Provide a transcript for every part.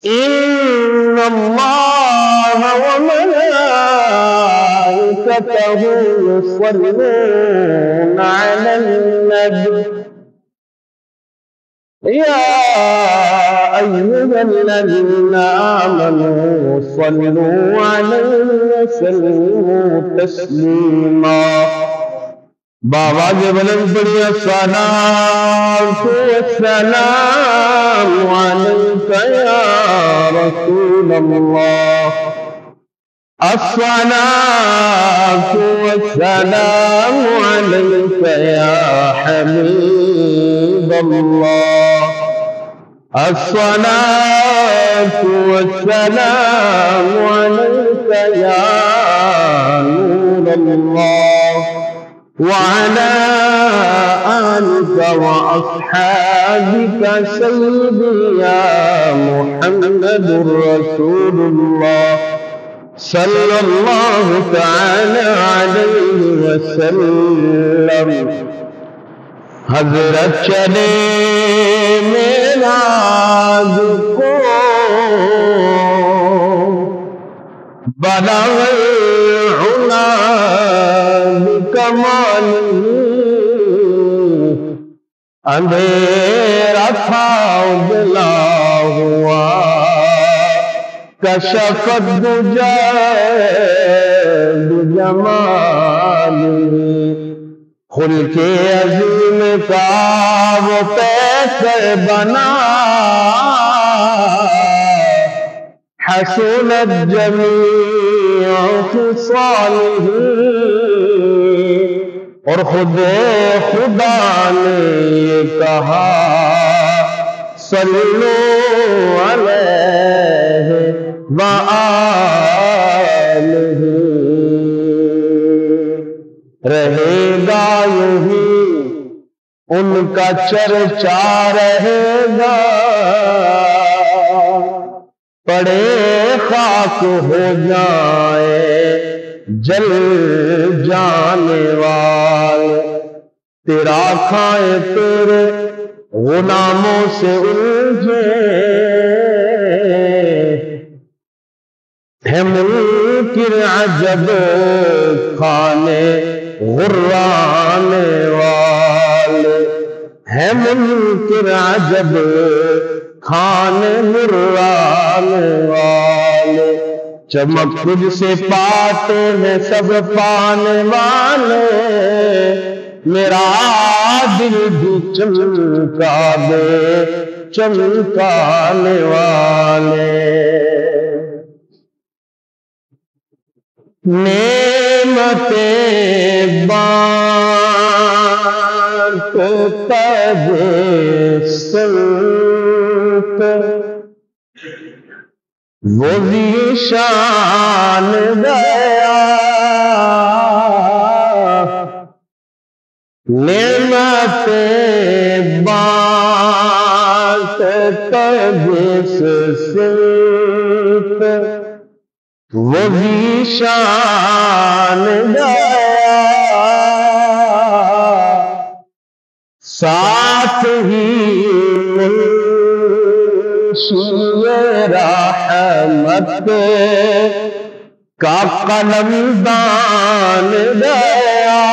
إن الله وملائكته يصلون على النبي يا أيها الذين آمنوا صلوا عليه وسلموا تسليما بآواز بلند پڑھیے الصلاة والسلام عليك يا رسول الله الصلاة والسلام عليك يا حبيب الله الصلاة والسلام عليك يا نور الله وعلى آلك وأصحابك سيدي يا محمد رسول الله صلى الله تعالى عليه وسلم حضرت چلے میراج کو بلغ العلا بکمالہ اندھیرا تھا اجلا ہوا کشف الدجى بجمالہ خلق عظیم کا وہ پیسر بنا حسنت جمیع خصالہ اور خود خدا نے یہ کہا صلو علیہ وآلہ رہے گا یہی ان کا چرچا رہے گا پڑے خاک ہو جائے جل جانے والے تیرا کھائے تیرے غلاموں سے الجھے ہے منکر عجب کھانے غرانے والے ہے منکر عجب کھانے غرانے والے چمک تجھ سے پاتے ہیں سب پانے والے میرا دل بھی چمکا دے چمکانے والے نعمتیں بانٹتا ہے سنت وہ ذیشان گیا نعمتیں بانٹتا ہے سنت وہ ذیشان گیا ساتھ ہی منشی رحمت کا قلم دان گیا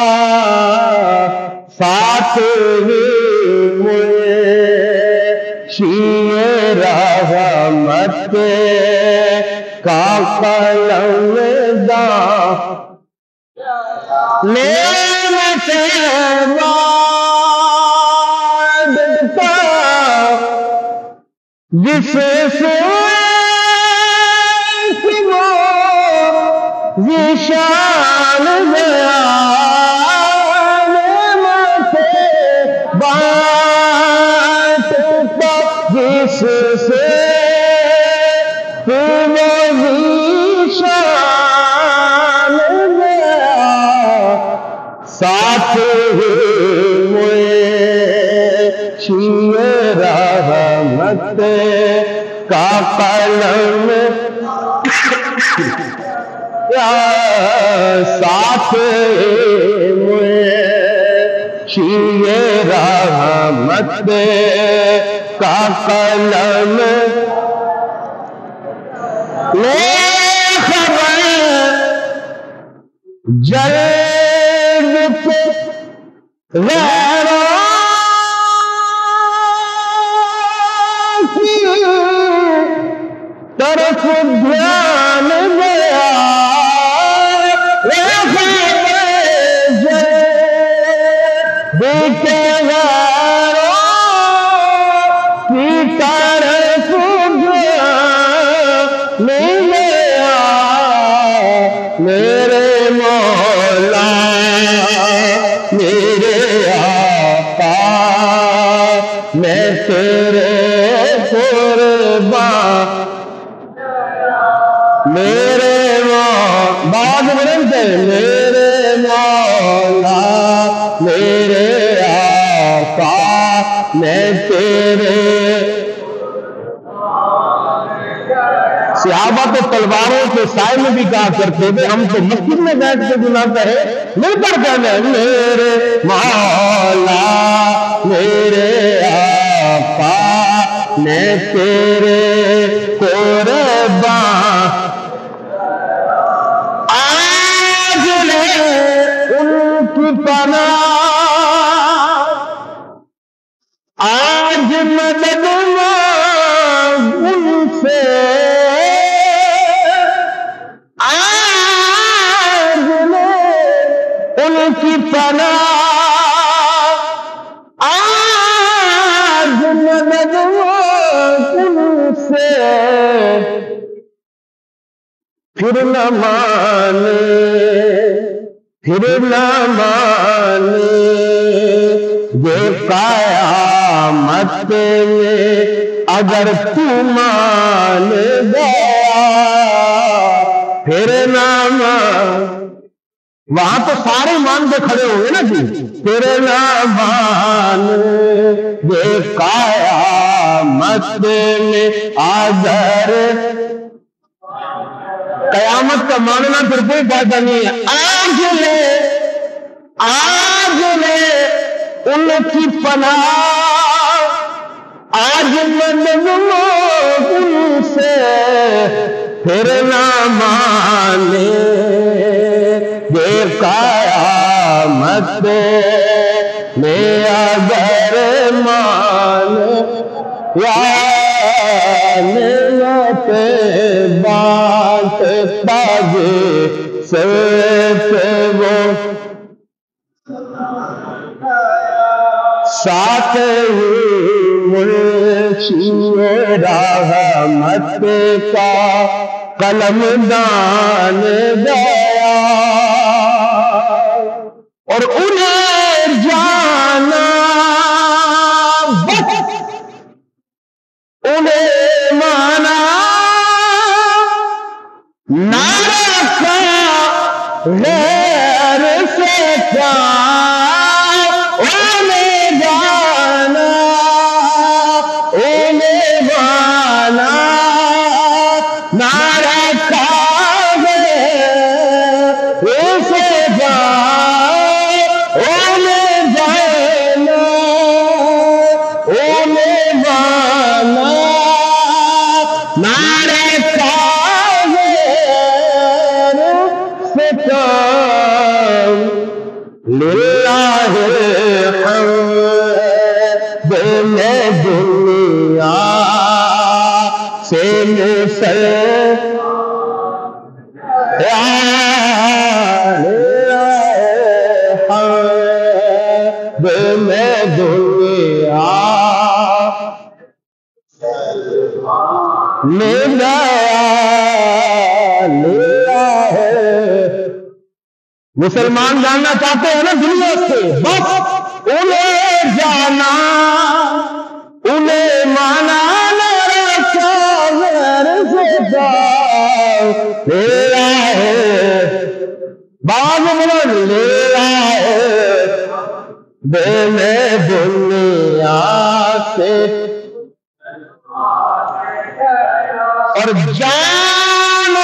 ساتھ ہی منشی رحمت کا قلم دان نعمتیں بانٹتا جس سے وہ ذیشان گیا نعمتیں بانٹتا جس سے وہ ذیشان گیا ساتھ منشی رحمت کا قلم ساتھ منشی رحمت کا قلم لے خبر جلد سے غیروں کی طرف دھیان گیا لے خبر جلد سے غیروں کی طرف دھیان گیا میرے مولا میرے آقا میں تیرے قربان میرے بعد بلند ہے میرے مولا میرے آقا میں تیرے صحابہ تو تلواروں کے سائے میں بھی کہا کرتے تھے ہم تو مسجد میں بیٹھ کے گناہ کہے مل کر کہنا میرے مولا میرے آقا میں تیرے قربان آج لے ان کی پناہ آج مدد مانگ ان سے ان کی پناہ آج مدد ان سے پھر نہ مانے یہ قیامت میں اگر تو مان گیا پھر نہ مان وہاں تو سارے مان کے کھڑے ہوئے نا جی تیرے نامان یہ قیامت میں اگر قیامت کا ماننا پھر کوئی فائدہ نہیں ہے آج لے ان کی پناہ آج مدد ان سے پھر نہ مانے یہ قیامت میں اگر مان یا نعمت بانٹ تاجے سے وہ ساتھ ہی منشی رحمت کا قلم دان گیا اور انہیں جانا بس انہیں مانا نہ رکھا غیر سے انہیں جانا انہیں مانا نہ رکھا غیر سے انہیں جانا انہیں مانا نہ رکھا غیر سے للہ الحمد میں دنیا سے میں دنیا میں گیا مسلمان جاننا چاہتے ہیں نا دنیا سے بس انہیں جانا انہیں مانا میرا ہے باغ بلند میرا ہے بے میں دنیا سے اور جان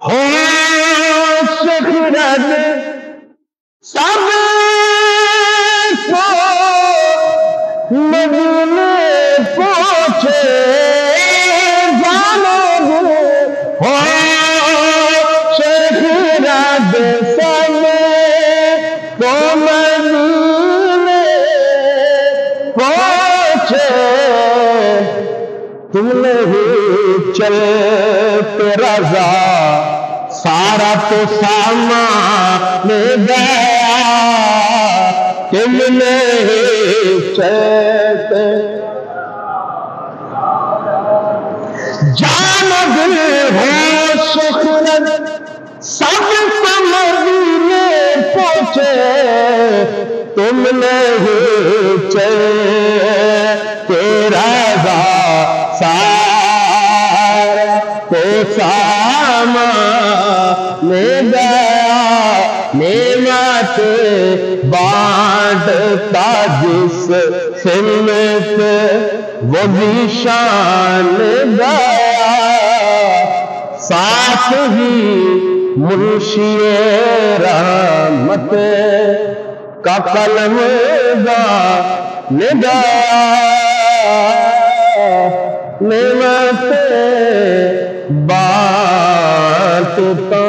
ہو شکرت سب کو مدینے پہنچے جانا تم نہیں چلتے رضا سارا تو سامان گیا تم نہیں چلتے جان دل ہو شخرت سب مدینے پہنچے تم نہیں چلتے رضا سارا تو سامان گیا نعمت بانٹتا جس سمت وہ بھی شان گیا ساتھ ہی منشی رحمت کا قلم گیا نعمت بانٹتا